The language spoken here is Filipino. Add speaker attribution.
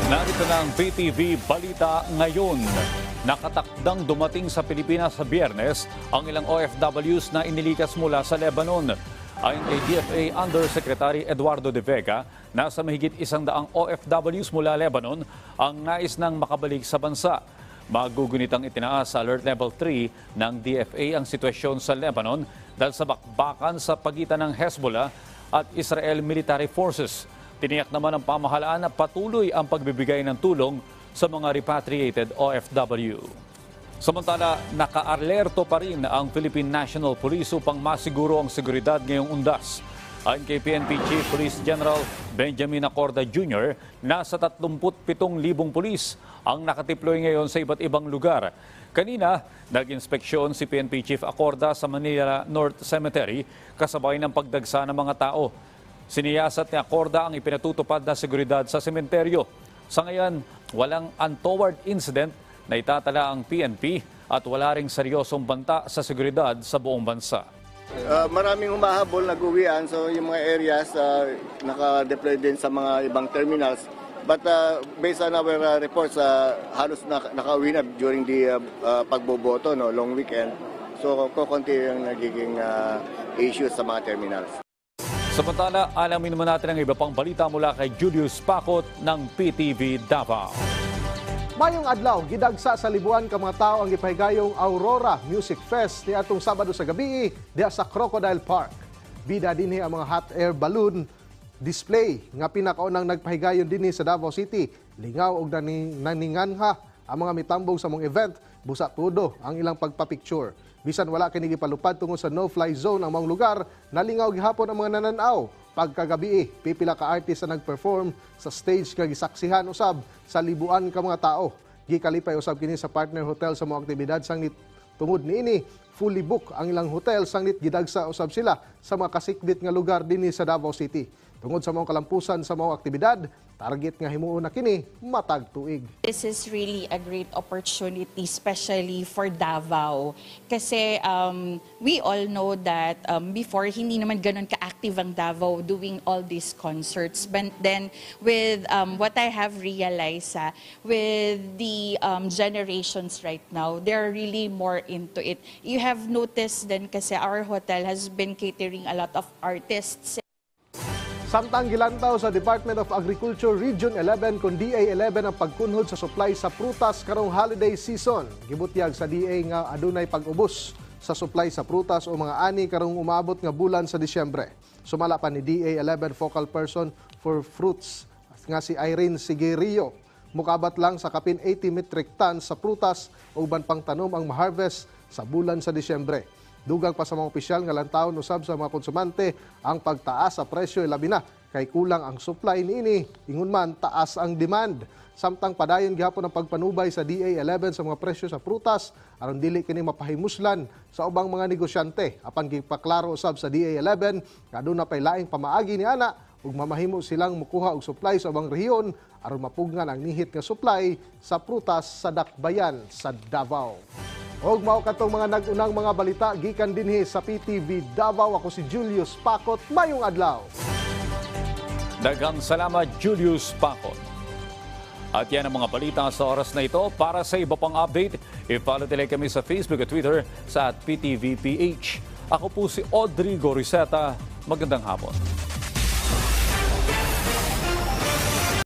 Speaker 1: Narito na ang PTV Balita ngayon. Nakatakdang dumating sa Pilipinas sa Biyernes ang ilang OFWs na inilikas mula sa Lebanon. Ayon kay DFA Undersecretary Eduardo De Vega, nasa mahigit 100 OFWs mula Lebanon ang nais nang makabalik sa bansa. Magugunitang itinaas sa Alert Level 3 ng DFA ang sitwasyon sa Lebanon dahil sa bakbakan sa pagitan ng Hezbollah at Israel Military Forces. Tiniyak naman ng pamahalaan na patuloy ang pagbibigay ng tulong sa mga repatriated OFW. Samantala, naka-alerto pa rin ang Philippine National Police upang masiguro ang seguridad ngayong undas. Ayon kay PNP Chief Police General Benjamin Acorda Jr., nasa 37,000 pulis ang nakatiploy ngayon sa iba't ibang lugar. Kanina, nag-inspeksyon si PNP Chief Acorda sa Manila North Cemetery kasabay ng pagdagsa ng mga tao. Siniyasat ni Acorda ang ipinatutupad na seguridad sa sementeryo. Sa ngayon, walang untoward incident na itatala ang PNP at wala ring seryosong banta sa seguridad sa buong bansa.
Speaker 2: Maraming humahabol, nag-uwian. So yung mga areas naka-deploy din sa mga ibang terminals. But based on our reports, halos naka-uwi na during the pagboboto, long weekend. So kukunti yung nagiging issues sa mga terminals.
Speaker 1: Samantala, alamin naman natin ang iba pang balita mula kay Julius Pacot ng PTV Davao.
Speaker 3: Mayong adlaw, gidagsa sa libuan ka mga tao ang gipahigayong Aurora Music Fest ni atong Sabado sa gabi diha sa Crocodile Park. Bida dinhi ang mga hot air balloon display nga pinakaunang nagpahigayon dinhi sa Davao City. Lingaw og naninganha ang mga mitambong sa mong event, busa tudo ang ilang pagpapicture. Bisan wala kini gipalupad tungod sa no-fly zone ang mga lugar, nalingaw gihapon ang mga nananaw. Pagkagabi, pipila ka artist na nagperform sa stage nga gisaksihan usab sa libuan ka mga tao. Gikalipay usab kini sa partner hotel sa mga aktibidad sanglit tungod niini. Fully book ang ilang hotel sanglit gidagsa usab sila sa mga kasikbit nga lugar dinhi sa Davao City. Tungod sa mga kalampusan sa mga aktibidad, target nga himuon na kini matag tuig.
Speaker 4: This is really a great opportunity, especially for Davao. Kasi we all know that before, hindi naman ganun ka-active ang Davao doing all these concerts. But then, with what I have realized, with the generations right now, they're really more into it. You have noticed then kasi our hotel has been catering a lot of artists.
Speaker 3: Samtang gilantaw sa Department of Agriculture Region 11 kung DA11 ang pagkunhod sa supply sa prutas karong holiday season. Gibutyag sa DA nga adunay pag-ubos sa supply sa prutas o mga ani karong umabot nga bulan sa Disyembre. Sumala pa ni DA11 Focal Person for Fruits nga si Irene Sigerio. Mukabat lang sa kapin 80 metric tons sa prutas o uban pang tanom ang ma-harvest sa bulan sa Disyembre. Dugang pa sa mga opisyal nga lantawon usab sa mga konsumante ang pagtaas sa presyo labi na kay kulang ang supply niini, ingon man taas ang demand. Samtang padayon gihapon ang pagpanubay sa DA11 sa mga presyo sa prutas aron dili kini mapahimuslan sa ubang mga negosyante. Apan gipaklaro usab sa DA11 nga aduna pay laing pamaagi ni ana ug mamahimo silang mukuha og supply sa ubang rehiyon aron mapugnan ang nihit nga supply sa prutas sa dakbayan sa Davao. Og mao katong mga nag-unang mga balita gikan dinhi sa PTV Davao. Ako si Julius Pacot. Mayong adlaw.
Speaker 1: Daghang salamat, Julius Pacot. At yan ang mga balita sa oras na ito. Para sa iba pang update, i-follow nila kami sa Facebook at Twitter sa @PTVPH. Ako po si Audrey Goriseta. Magandang hapon.